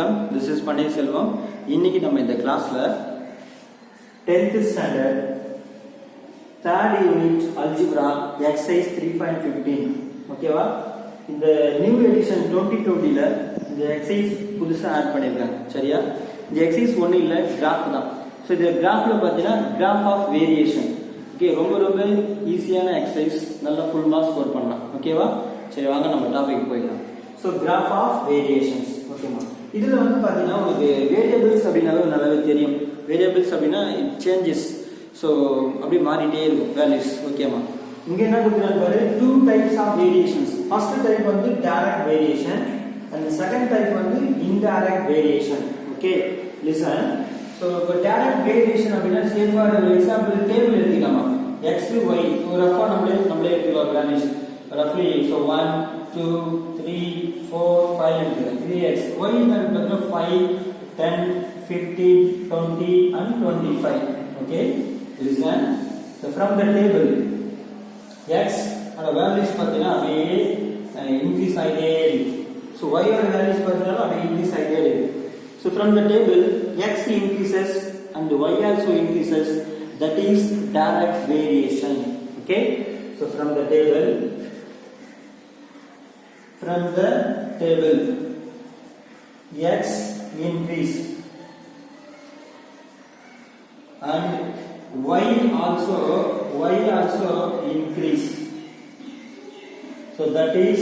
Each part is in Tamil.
Welcome. This is Pandey Selvam. இன்னைக்கு நம்ம இந்த கிளாஸ்ல 10th standard 3rd unit algebra exercise 3.15 ஓகேவா? இந்த நியூ எடிஷன் 2020 ல இந்த எக்ஸசைஸ் புதுசா ஆட் பண்ணிருக்காங்க. சரியா? இந்த எக்ஸசைஸ் ஒண்ணு இல்ல, கிராஃப் தான். சோ இந்த கிராஃப்ல பாத்தீங்கன்னா கிராஃப் ஆஃப் வேரியேஷன். ஓகே, ரொம்ப ஈஸியான எக்ஸசைஸ், நல்லா ஃபுல் மார்க்ஸ் ஸ்கோர் பண்ணலாம். ஓகேவா? சரி வாங்க நம்ம டாபிக் போயிடலாம். So graph of variations. ஓகேமா? இதுல வந்து பாத்தீங்கன்னா உங்களுக்கு வேரியபிள்ஸ் அப்படினாவே நல்லாவே தெரியும். வேரியபிள்ஸ் அப்படினா இட் சேஞ்சஸ். சோ அப்படி மாறிட்டே இருக்கும் வேல்யூஸ். ஓகேமா? இங்க என்ன கொடுத்திருக்காங்க பாரு, two types of variations. first type வந்து direct variation and the second type வந்து indirect variation. Okay, listen. So for direct variation அப்படினா say for example table எடுத்துக்கலாமா, x y ரஃபா நம்மளே எடுத்துக்கலாம் values roughly. so 1 2 3 4 5 3x y னா 5 10 15 20 and 25. okay, listen. so from the table x and values பாத்தீங்கன்னா அப்படியே இன்கிரீஸ் ஆயிட்டே இருக்கு. so y ஓட values பாத்தீங்கன்னா அப்படியே இன்கிரீஸ் ஆயிட்டே இருக்கு. so from the table x increases and y also increases, that is direct variation. okay, so from the table x increase and y also increase, so that is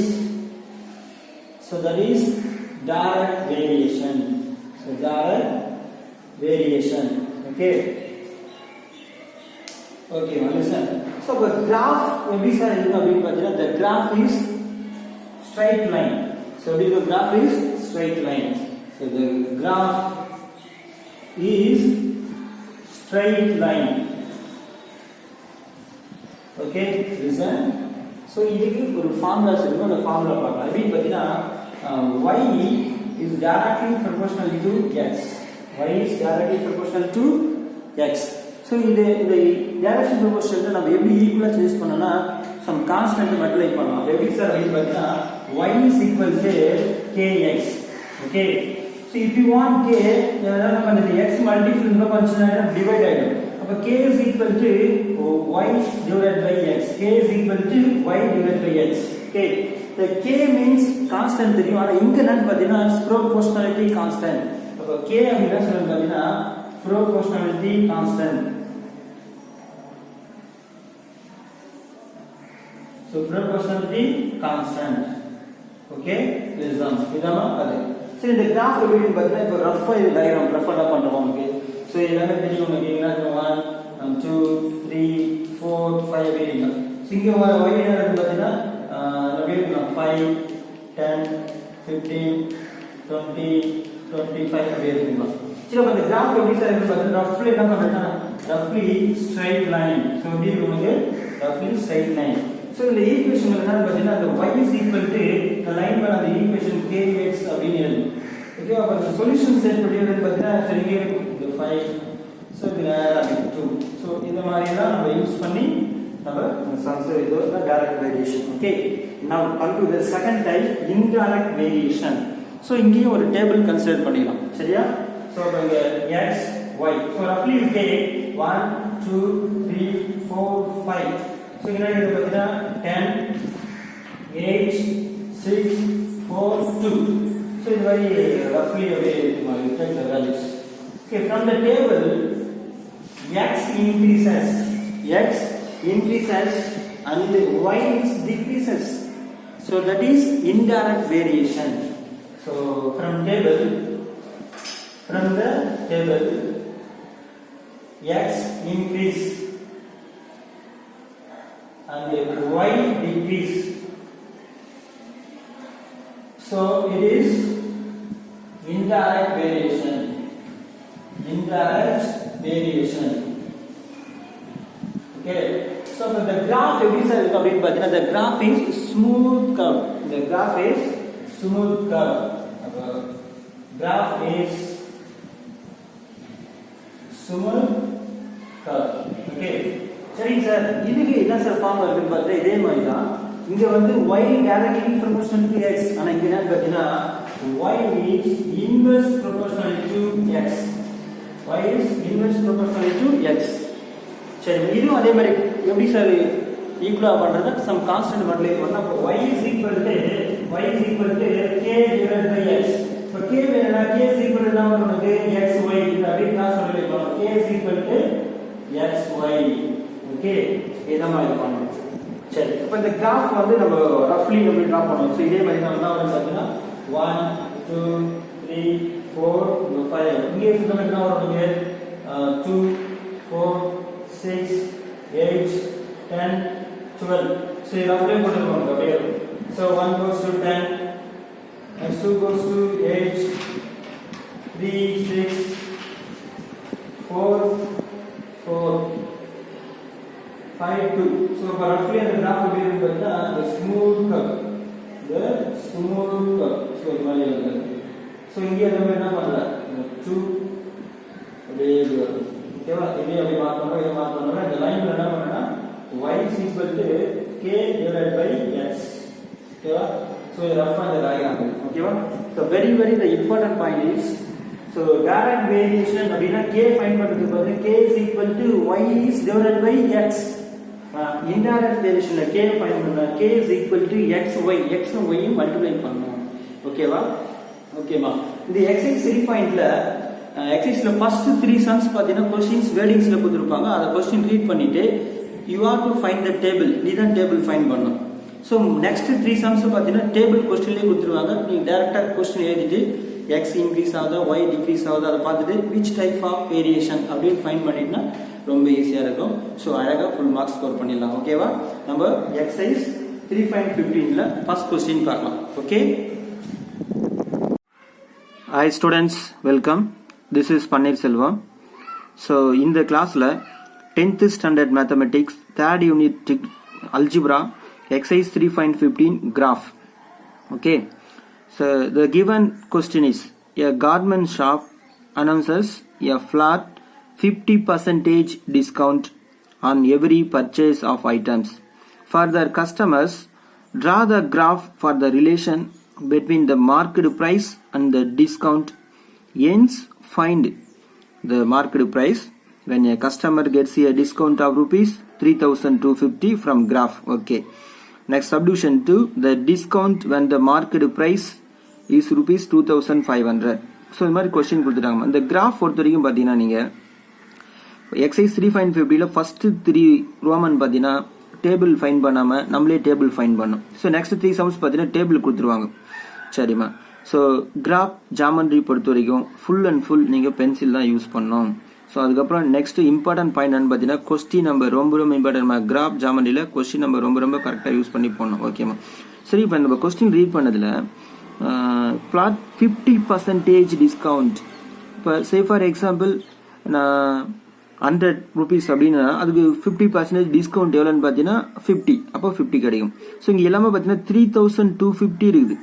direct variation. so direct variation. okay, listen. so the graph எப்படி சார் இருக்கு அப்படினு பார்த்தீங்கன்னா the graph is straight line. so the graph is straight line. so the graph is straight line. okay, listen. so இதுக்கு ஒரு ஃபார்முலா இருக்கு, அந்த ஃபார்முலா பார்க்கலாம். எப்படி பார்த்தீங்கன்னா y is directly proportional to x. y is directly proportional to x. so இந்த டைரக்ஷன் ப்ரொபோர்ஷனல் நம்ம எப்படி ஈக்குவலா சேஞ்ச் பண்ணனும்னா some constant மல்டிப்ளை பண்ணலாம். எப்படி சார் அப்படின்னு பார்த்தீங்கன்னா y is equal to kx. okay, so if you want k, நம்ம அந்த x மல்டிபிள் இன்னும் கொஞ்சம் டிவைட் ஆயிடும். அப்ப k is equal to y divided by x. k is equal to y divided by x. okay, the k means constant தெரியும். ஆனா இங்க என்னன்னு பார்த்தீங்கன்னா proportionality constant. அப்ப k அப்படினா சொல்றது பார்த்தீங்கன்னா proportionality constant. so proportionality constant. okay, listen. இதமா அது. சரி, இந்த கிராஃப் எப்படின்னு பார்த்தீங்கன்னா இப்போ ரஃபா இது டயகிராம் ரஃபா பண்றோம். ஓகே, சோ எல்லாமே தெரியும் உங்களுக்கு. என்ன 1 2 3 4 5 அப்படிங்க. இங்க y என்ன இருக்கு பார்த்தீங்கன்னா நம்ம எழுதலாம் 5 10 15 20 25 அப்படி எழுதலாம். சரி, அப்ப இந்த கிராஃப் எப்படி சார் இருக்கு பார்த்தீங்கன்னா ரஃப்லி என்ன பண்றேன்னா ரஃப்லி ஸ்ட்ரைட் லைன். சோ இப்படி உங்களுக்கு ரஃப்லி ஸ்ட்ரைட் லைன். சோ இந்த ஈக்குவேஷன் என்ன பார்த்தீங்கன்னா அந்த y is equal to the line மேல அந்த ஈக்குவேஷன் kx அப்படின்னு எழுதும். ஓகே, அப்ப இந்த சொல்யூஷன் செட் பண்ணியது பார்த்தீங்கன்னா சரிங்க இந்த 5 சோ இதுல 2. சோ இந்த மாதிரி எல்லாம் நம்ம யூஸ் பண்ணி நம்ம சம்ஸ் இதோட direct variation. Okay, now come to the second type, indirect variation. So இங்கேயும் ஒரு டேபிள் கன்சிடர் பண்ணிடலாம். சரியா? சோ இங்க x y, so roughly you take 1 2 3 4 5. so இங்க இது பார்த்தீங்கன்னா 10 8 6 4 2. so இது மாதிரி roughly அப்படியே மாதிரி take the values. okay, from the table x increases and y decreases, so that is indirect variation. so from the table x increase and y decrease, so it is indirect variation. okay, so the graph எப்படி சார் இருக்கு அப்படினு பார்த்தீங்கன்னா the graph is smooth curve. graph is smooth curve. okay, சரிங்க சார். இதுக்கு என்ன சார் ஃபார்முலா இருக்குன்னு பார்த்தா இதே மாதிரி தான். இங்க வந்து y directly proportional to x. ஆனா இங்க என்ன பார்த்தீங்கன்னா y is inverse proportional to x. Y is inverse proportional to x. சரி, இதுவும் அதே மாதிரி எப்படி சார் ஈக்குவலா பண்றது? சம் கான்ஸ்டன்ட் மட்டும் பண்ணா y is equal to k divided by x. இப்போ k வேணும்னா k is equal to நமக்கு xy இது அப்படியே கிராஸ் மல்டிப்ளை பண்ணலாம். k is equal to xy. Okay, இத மாதிரி பண்ணணும். சரி, இப்போ இந்த கிராஃப் வந்து நம்ம ரஃப்லி நம்ம டிரா பண்ணுவோம். சோ இதே மாதிரி நம்ம என்ன பண்ணலாம்? 1 2 3 4 5 இங்கே சுத்தமா என்ன வரும்ங்க? 2 4 6 8 10 12. So roughly போட்டுருவாங்க அப்படியே. So 1 goes to 10, next 2 goes to 8, 3 6 4 4 5 2. So roughly அந்த graph எப்படி இருக்குன்னா the smooth curve. So இது மாதிரி இருக்கு. So இங்க நம்ம என்ன பண்ணலாம்? 2 அப்படியே வரும். ஓகேவா? இதே அப்படியே மார்க் பண்ணோம். இத மார்க் பண்ணோம்னா இந்த லைன்ல என்ன பண்ணனா y is equal to k divided by x. ஓகேவா? So இது ரஃபா இந்த டயகிராம். ஓகேவா? So very the important point is, so direct variation அப்படினா k ஃபைண்ட் பண்றதுக்கு பதிலா k is equal to y is divided by x. indirect variationல k find பண்ணா k is equal to xy, x and y multiply பண்ணனும். ஓகேவா? ஓகேமா? இந்த எக்ஸர்சைஸ் 3 பாயிண்ட்ல எக்ஸர்சைஸ்ல ஃபர்ஸ்ட் 3 சம்ஸ் பாத்தீங்கன்னா क्वेश्चंस வேர்டிங்ஸ்ல கொடுத்திருப்பாங்க. அத क्वेश्चन ரீட் பண்ணிட்டு you have to find the table. நீதான் டேபிள் ஃபைண்ட் பண்ணனும். சோ நெக்ஸ்ட் 3 சம்ஸ் பாத்தீங்கன்னா டேபிள் क्वेश्चनலயே கொடுத்திருவாங்க. நீ டைரக்டா क्वेश्चन எழுதிட்டு x இன்கிரீஸ் ஆகுதா y டிக்ரீஸ் ஆகுதா அத பார்த்துட்டு which type of variation அப்படினு ஃபைண்ட் பண்ணிட்டா ரொம்ப ஈஸியா இருக்கும். சோ அழகா full மார்க்ஸ் ஸ்கோர் பண்ணிடலாம். ஓகேவா? நம்ம எக்ஸர்சைஸ் 3.15ல ஃபர்ஸ்ட் क्वेश्चन பார்க்கலாம். Okay? Hi students, welcome. This is Pannir Selvam. So in the class la 10th standard mathematics 3rd unit algebra exercise 3.15 graph. Okay, so the given question is, a garment shop announces a flat 50% discount on every purchase of items. For their customers, draw the graph for the relation between the market price and the discount. Hence find the market price when a customer gets a discount of rupees 3250 from graph. Okay, next subdivision to the discount when the market price is rupees 2500. so இந்த மாதிரி क्वेश्चन கொடுத்துட்டாங்க. அந்த கிராஃப் பொறுத்த வரைக்கும் பாத்தீங்கன்னா நீங்க எக்ஸர்சைஸ் 3.50 ல ஃபர்ஸ்ட் 3 ரோமன் பாத்தீங்கன்னா டேபிள் ஃபைண்ட் பண்ணாம நம்மளே டேபிள் ஃபைண்ட் பண்ணோம். சோ நெக்ஸ்ட் 3 சம்ஸ் பாத்தீங்கன்னா டேபிள் கொடுத்துருவாங்க. சரிமா? சோ கிராஃப் ஜாமெட்ரி பொறுத்த வரைக்கும் ஃபுல் அண்ட் ஃபுல் நீங்க பென்சில் தான் யூஸ் பண்ணணும். சோ அதுக்கப்புறம் நெக்ஸ்ட் இம்பார்ட்டன்ட் பாயிண்ட் என்ன பாத்தீங்கன்னா கொஸ்டின் நம்பர் ரொம்ப இம்பார்ட்டன்ட். கிராஃப் ஜாமெட்ரியில கொஸ்டின் நம்பர் ரொம்ப கரெக்டா யூஸ் பண்ணி போடணும். ஓகேமா? சரி, இப்போ நம்ம கொஸ்டின் ரீட் பண்ணதுல பிளாட் 50% டிஸ்கவுண்ட். இப்போ சே ஃபார் எக்ஸாம்பிள் நான் 100 rupees அப்படின்னா அதுக்கு 50% டிஸ்கவுண்ட் எவ்வளோன்னு பார்த்தீங்கன்னா 50. அப்போ 50 கிடைக்கும். ஸோ இங்கே எல்லாமே பார்த்தீங்கன்னா 3250 இருக்குது.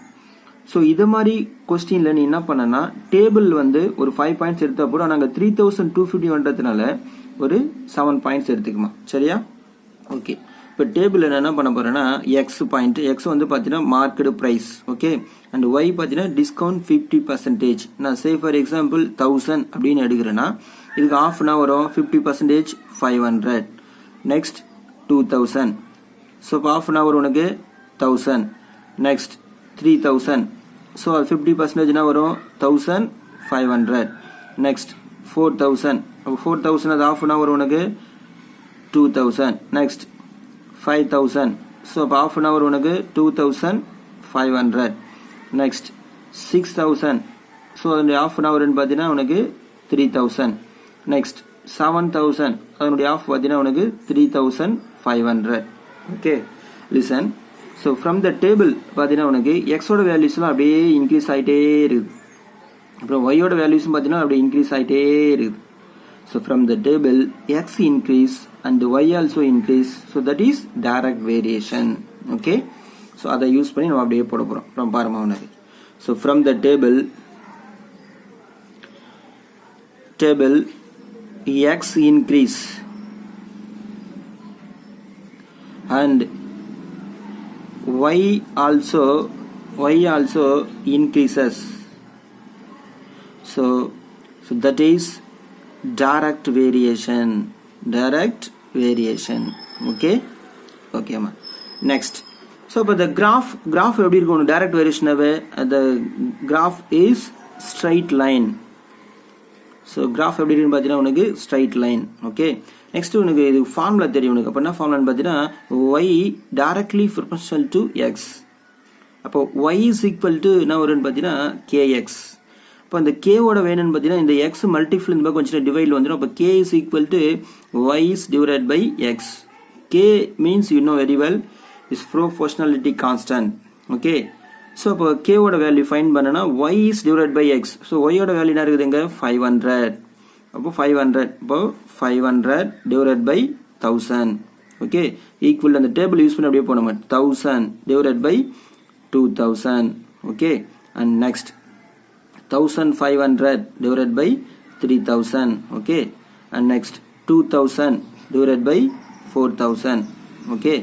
ஸோ இதை மாதிரி கொஸ்டின்ல நீ என்ன பண்ணனா டேபிள் வந்து ஒரு 5 பாயிண்ட்ஸ் எடுத்தா கூட நாங்கள் 3250 வந்ததுனால ஒரு 7 பாயிண்ட்ஸ் எடுத்துக்குமா? சரியா? ஓகே, இப்போ டேபிள் என்ன பண்ண போறேன்னா எக்ஸ் பாயிண்ட், எக்ஸ் வந்து பார்த்தீங்கன்னா market price. Okay, and y பார்த்தீங்கன்னா டிஸ்கவுண்ட் 50%. நான் சே ஃபார் எக்ஸாம்பிள் 1000 அப்படின்னு எடுக்கிறேன்னா இதுக்கு ஆஃப் அன் வரும் 50% 500. நெக்ஸ்ட் 2000. ஸோ இப்போ ஆஃப் அன் அவர் உனக்கு 1000. நெக்ஸ்ட் 3000. ஸோ அது 50% வரும் 1500. நெக்ஸ்ட் 4000. அப்போ 4000 அது ஆஃப் அன் அவர் உனக்கு 2000. நெக்ஸ்ட் 5000. ஸோ அப்போ ஆஃப் அன் அவர் உனக்கு 2500. நெக்ஸ்ட் 6000. ஸோ அதனுடைய ஆஃப் அன் அவர்னு பார்த்தீங்கன்னா உனக்கு 3000. நெக்ஸ்ட் 7000. அதனுடைய ஆஃப் பார்த்தீங்கன்னா உனக்கு 3500. Okay, listen. So from the table பார்த்தீங்கன்னா உனக்கு எக்ஸோட வேல்யூஸ்லாம் அப்படியே இன்க்ரீஸ் ஆகிட்டே இருக்குது. அப்புறம் ஒய்யோட வேல்யூஸும் பார்த்தீங்கன்னா அப்படியே இன்க்ரீஸ் ஆகிட்டே இருக்குது. So from the table x increase and y also increase. So that is direct variation. Okay, so அதை யூஸ் பண்ணி நம்ம அப்படியே போட போகிறோம். அப்புறம் பாருமா உனக்கு. So from the table x increase and y also increases. so that is direct variation. Okay ma. Next, so but the graph எப்படி இருக்கும்? direct variation the graph is straight line. so graph எப்படி இருக்குன்னு பார்த்தீங்கன்னா உனக்கு straight line. okay, next உனக்கு இது ஃபார்முலா தெரியும் உனக்கு. அப்ப என்ன ஃபார்முலான்னு பார்த்தீங்கன்னா y directly proportional to x. அப்போ y is equal to என்ன வரும்னு பார்த்தீங்கன்னா kx. அப்போ அந்த k ஓட வேணும்னு பார்த்தீங்கன்னா இந்த x மல்டிபிள் இந்த கொஞ்சம் டிவைட்ல வந்துடும். அப்போ k is equal to y is divided by x. k means you know very well is proportionality constant. okay, so அப்போ k ஓட வேல்யூ ஃபைண்ட் பண்ணனா y is divided by x. so y ஓட வேல்யூ என்ன இருக்குதுங்க 500. அப்போ 500, அப்போ 500 divided by 1000. okay, equal அந்த டேபிள் யூஸ் பண்ணி அப்படியே போனோம் 1000 divided by 2000. okay, and next 1500 divided by 3000. okay, and next 2000 divided by 4000. okay,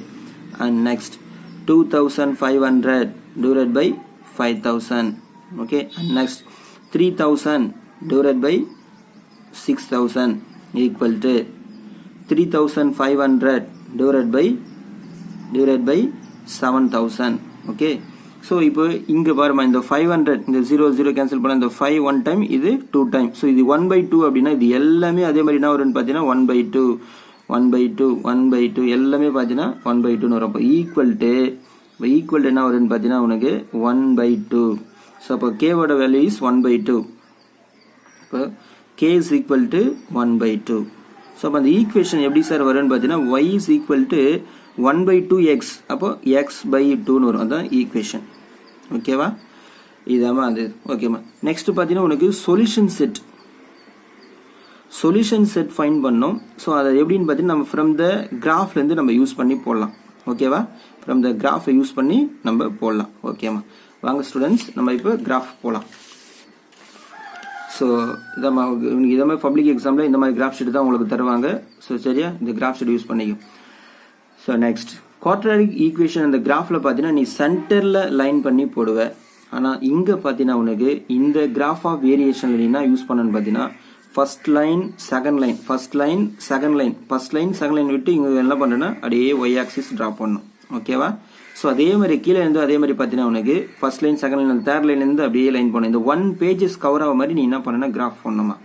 and next 2500 divided by 5000. okay, and next 3000 divided by 6000 equal to 3500 divided by 7000. okay, so இப்போ இங்க பாருமா இந்த 500 இந்த 0 கேன்சல் பண்ண இந்த 5 one time இது 2 time. so இது 1/2 அப்படினா இது எல்லாமே அதே மாதிரி என்ன வரும்னு பாத்தீனா 1/2 எல்லாமே பாத்தீனா 1/2 னு வரும். அப்ப ஈக்குவல் டு என்ன வரும்னு பாத்தீனா உங்களுக்கு 1/2. so அப்ப k ஓட வேல்யூ இஸ் 1/2. அப்ப k is equal to 1/2. so அப்ப அந்த ஈக்குவேஷன் எப்படி சார் வரும்னு பாத்தீனா y is equal to 1/2x. அப்போ x/2 னு வரும். அதான் ஈக்குவேஷன். ஓகேவா? இதாமா அது. ஓகேமா. நெக்ஸ்ட் பாத்தீங்கன்னா உனக்கு சொல்யூஷன் செட் ஃபைண்ட் பண்ணோம். சோ அதை எப்படின்னு பாத்தீங்கன்னா நம்ம from the கிராஃப்ல இருந்து நம்ம யூஸ் பண்ணி போடலாம். ஓகேவா? from the கிராஃப் யூஸ் பண்ணி நம்ம போடலாம். ஓகேமா. வாங்க ஸ்டூடண்ட்ஸ் நம்ம இப்போ கிராஃப் போலாம். சோ இதமா பப்ளிக் எக்ஸாம்ல இந்த மாதிரி கிராஃப் ஷீட் தான் உங்களுக்கு தருவாங்க. சோ சரியா? இந்த கிராஃப் ஷீட் யூஸ் பண்ணிக்கோ. So next, quadratic equation இந்த கிராஃப்ல பாத்தீங்கன்னா நீ சென்டர்ல லைன் பண்ணி போடுவ. ஆனா இங்க பாத்தீங்கன்னா உனக்கு இந்த கிராஃப் ஆஃப் வேரியேஷன்ல நீ என்ன யூஸ் பண்ணனும் பாத்தீங்கன்னா ஃபர்ஸ்ட் லைன் செகண்ட் லைன் விட்டு இங்க என்ன பண்றேன்னா அப்படியே y ஆக்சிஸ் டிரா பண்ணனும். ஓகேவா? சோ அதே மாதிரி கீழ இருந்து அதே மாதிரி பாத்தீங்கன்னா உனக்கு first line second line third லைன்ல இருந்து அப்படியே லைன் பண்ணனும். இந்த 1 pages கவர் ஆக மாதிரி நீ என்ன பண்ணனும் கிராஃப் பண்ணனுமா.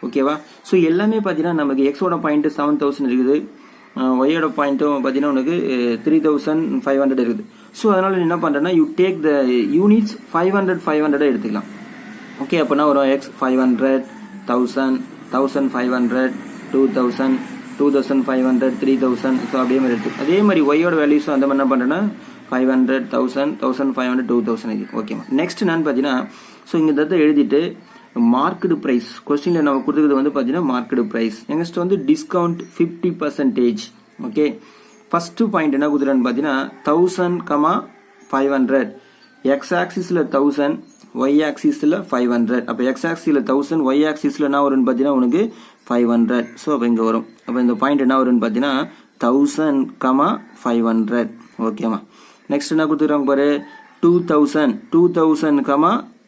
ஓகேவா? சோ எல்லாமே பாத்தீங்கன்னா நமக்கு x ஓட பாயிண்ட் 7000 இருக்குது. y ஓட பாயிண்ட்டும் பாத்தீங்கன்னா உனக்கு 3500 இருக்குது. சோ அதனால நீ என்ன பண்றேன்னா you take the units 500 எடுத்துக்கலாம். ஓகே, அப்பனா வரும் x 500 1000 1500 2000 2500 3000. சோ அப்படியே மாதிரி எடுத்து அதே மாதிரி y ஓட வேல்யூஸ் அந்த மாதிரி என்ன பண்றேன்னா 500 1000 1500 2000 இது. ஓகேமா. நெக்ஸ்ட் என்னன்னு பாத்தீங்கன்னா சோ இங்க தட்ட எழுதிட்டு மார்க்கெட் பிரைஸ் क्वेश्चनல நம்ம கொடுத்தது வந்து பாத்தீங்கன்னா மார்க்கெட் பிரைஸ். நெக்ஸ்ட் வந்து டிஸ்கவுண்ட் 50%. ஓகே, ஃபர்ஸ்ட் பாயிண்ட் என்ன கொடுத்துறான்னு பாத்தீங்கன்னா 1000, 500. x ஆக்சிஸ்ல 1000, y ஆக்சிஸ்ல 500. அப்ப x ஆக்சிஸ்ல 1000, y ஆக்சிஸ்ல என்ன வரும்னு பாத்தீங்கன்னா உனக்கு 500. சோ அப்ப இங்க வரும். அப்ப இந்த பாயிண்ட் என்ன வரும்னு பாத்தீங்கன்னா 1000, 500. ஓகேமா. நெக்ஸ்ட் என்ன கொடுத்துறாங்க பாரு 2000,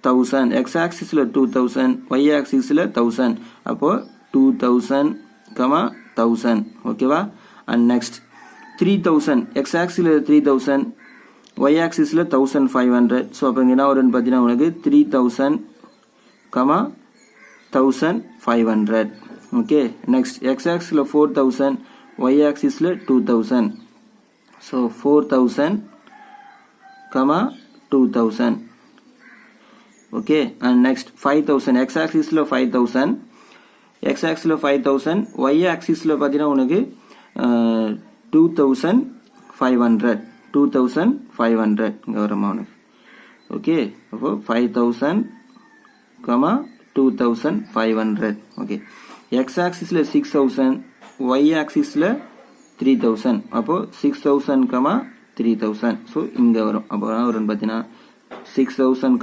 1000, x ஆக்சிஸ்ல 2000, y ஆக்சிஸ்ல 1000. அப்போ 2000, 1000. ஓகேவா? and next 3000, x ஆக்சிஸ்ல 3000, y ஆக்சிஸ்ல 1500. So அப்ப இங்க என்ன வரும்னு பாத்தீங்கன்னா உனக்கு 3000, 1500. Okay, next x ஆக்சிஸ்ல 4000, y ஆக்சிஸ்ல 2000. So 4000, 2000. okay, and next 5000, x axis ல 5000, y axis ல பாத்தீங்கன்னா உனக்கு 2500 இங்க வருமா உனக்கு. ஓகே, அப்போ 5000, 2500. ஓகே, x axis ல 6000, y axis ல 3000. அப்போ 6000, 3000. சோ இங்க வரும். அப்போ வரும் பாத்தீங்கன்னா 6000,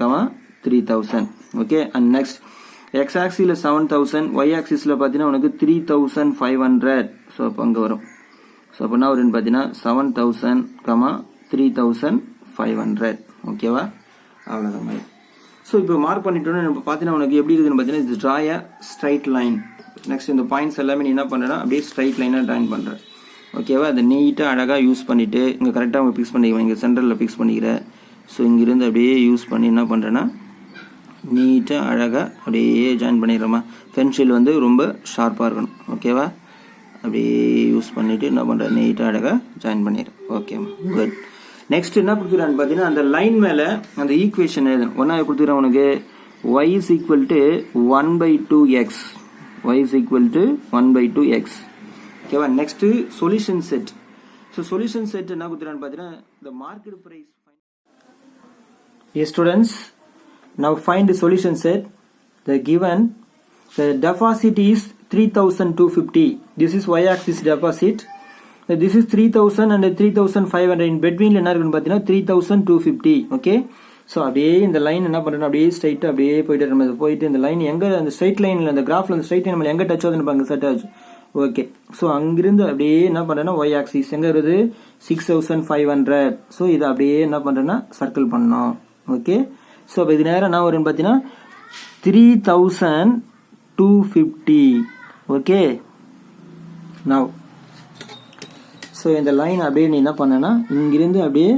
3000. okay, and next x axis ல 7000, y axis ல பாத்தீங்கன்னா உனக்கு 3500. சோ அப்ப அங்க வரும். சோ அப்ப என்ன வரும்னு பாத்தீங்கன்னா 7000, 3500. ஓகேவா? அவ்வளவுதான். ஸோ இப்போ மார்க் பண்ணிட்டோன்னா நம்ம பார்த்தீங்கன்னா உனக்கு எப்படி இருக்குதுன்னு பார்த்தீங்கன்னா இது draw a straight line. Next இந்த பாயிண்ட்ஸ் எல்லாமே நீ என்ன பண்ணுறேன்னா அப்படியே ஸ்ட்ரைட் லைனாக ட்ராயின் பண்ணுறேன். ஓகேவா? அதை நீட்டாக அழகாக யூஸ் பண்ணிவிட்டு இங்கே கரெக்டாக அவங்க ஃபிக்ஸ் பண்ணிக்குவேன், இங்கே சென்டரில் ஃபிக்ஸ் பண்ணிக்கிறேன். ஸோ இங்கிருந்து அப்படியே யூஸ் பண்ணி என்ன பண்ணுறேன்னா நீட்டாக அழகாக அப்படியே ஜாயின் பண்ணிடுறோமா. பென்சில் வந்து ரொம்ப ஷார்ப்பாக இருக்கணும். ஓகேவா? அப்படியே யூஸ் பண்ணிவிட்டு என்ன பண்ணுறேன் நீட்டாக அழகாக ஜாயின் பண்ணிடுறேன். ஓகேம்மா, குட். நெக்ஸ்ட் என்ன கொடுத்துக்கிறான்னு பார்த்தீங்கன்னா அந்த லைன் மேலே அந்த ஈக்குவேஷன் எழுதணும். ஒன்றா கொடுத்துக்கிறேன் உனக்கு y is equal to 1/2x. y is equal to 1/2x. ஓகேவா? Next solution set. So solution set என்ன கொடுத்துக்கிறான்னு பார்த்தீங்கன்னா the market price. Yes students, now find the solution set. The given the deposit is 3,250. This is y-axis deposit. This is 3,000 and 3,500. In between என்ன இருக்குன்னு பார்த்தீங்கன்னா 3,250. ஓகே, ஸோ அப்படியே இந்த லைன் என்ன பண்ணுறோம் அப்படியே ஸ்ட்ரைட்டாக அப்படியே போயிட்டு நம்ம போயிட்டு இந்த லைன் எங்கே அந்த ஸ்ட்ரைட் லைனில் அந்த கிராஃபில் அந்த ஸ்ட்ரைட் லைன் நம்ம எங்கே டச் ஆகுதுன்னு பாருங்க, செட் ஆச்சு. ஓகே, ஸோ அங்கிருந்து அப்படியே என்ன பண்ணுறேன்னா ஒய் ஆக்சிஸ் எங்கே இருக்குது 6,500. ஸோ இதை அப்படியே என்ன பண்ணுறேன்னா சர்க்கிள் பண்ணோம். ஓகே, ஸோ அப்போ இது நேரம் என்ன வரும்னு பார்த்தீங்கன்னா 3,250. ஓகே, நவ் ஸோ இந்த லைன் அப்படியே நீ என்ன பண்ணனா இங்கிருந்து அப்படியே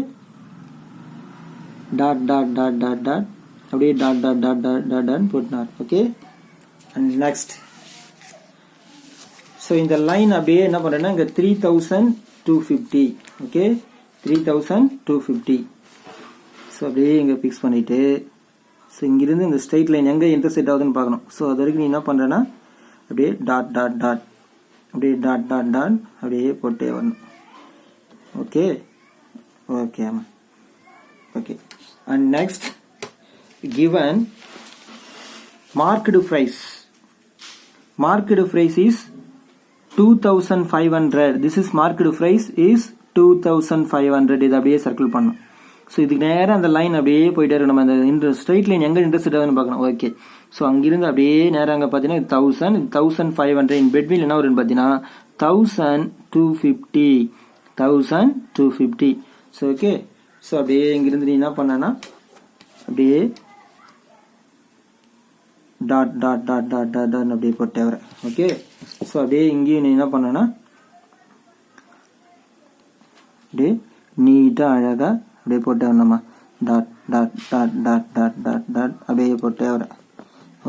dot dot dot dot dot அப்படியே dot dot dot dot dot dot போட்டினார். ஓகே, அண்ட் நெக்ஸ்ட் ஸோ இந்த லைன் அப்படியே என்ன பண்ணுறேன்னா இங்கே 3,250. ஓகே, 3,250. ஸோ அப்படியே இங்கே ஃபிக்ஸ் பண்ணிவிட்டு ஸோ இங்கிருந்து இந்த ஸ்ட்ரைட் லைன் எங்கே இன்டர்செக்ட் ஆகுதுன்னு பார்க்கணும். ஸோ அது வரைக்கும் நீ என்ன பண்ணுறேன்னா அப்படியே டாட் டாட் டாட் அப்படியே டாட் டாட் டாட் அப்படியே போட்டே வரணும். ஓகே, ஓகே ஆமாம். Okay, and next given marked price. Marked price is 2,500. This is marked price is 2,500. இது அப்படியே சர்க்கிள் பண்ணணும். ஸோ இதுக்கு நேரம் அந்த லைன் அப்படியே போயிட்டே இருக்கும். நம்ம அந்த ஸ்ட்ரைட் லைன் எங்கே இன்டர்செக்ட் ஆகுதுன்னு பார்க்கணும். ஓகே, ஸோ அங்கிருந்து அப்படியே நேரம் அங்கே பார்த்தீங்கன்னா 1,000 1,500. இன் பெட்வீல் என்ன வரும்னு பார்த்தீங்கன்னா 1,250. 1,250. ஸோ ஓகே, ஸோ அப்படியே இங்கிருந்து நீ என்ன பண்ணனா அப்படியே dot dot dot dot dot dot அப்படியே போட்டே வர. ஓகே, ஸோ அப்படியே இங்கேயும் நீ என்ன பண்ணனா அப்படியே நீட்டாக அழகாக அப்படியே போட்டே வரணுமா. Dot dot dot dot dot dot dot அப்படியே போட்டே வர.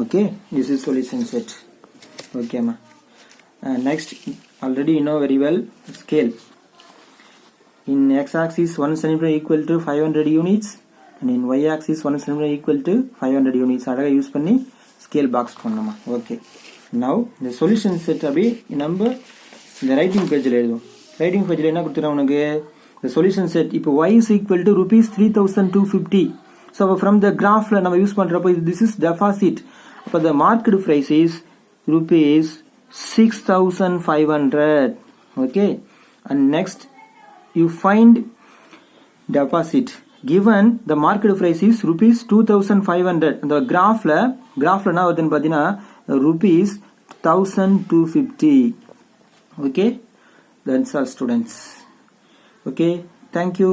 Okay, this is solution set. ஓகேம்மா. Next already you know very well scale. In x-axis 1 cm equal to 500 units and in y-axis 1 cm equal to 500 units. அழகா யூஸ் பண்ணி ஸ்கேல் பாக்ஸ் பண்ணணுமா. ஓகே, நவ் இந்த சொல்யூஷன் செட் அப்படி நம்ம இந்த ரைட்டிங் பேஜில் எழுதுவோம். ரைட்டிங் பேஜில் என்ன கொடுத்துறோம் உனக்கு இந்த சொல்யூஷன் செட். இப்போ y is equal to rupees 3,250. So அப்போ ஃப்ரம் த கிராஃபில் நம்ம யூஸ் பண்ணுறப்போ this is deposit. அப்போ the market price is rupees 6,500. Okay, and next you find deposit. Given the market price is rupees 2,500. The graphல என்ன வருதுன்னு பார்த்தீங்கன்னா rupees 1,250. Okay, that's all students. Okay, thank you.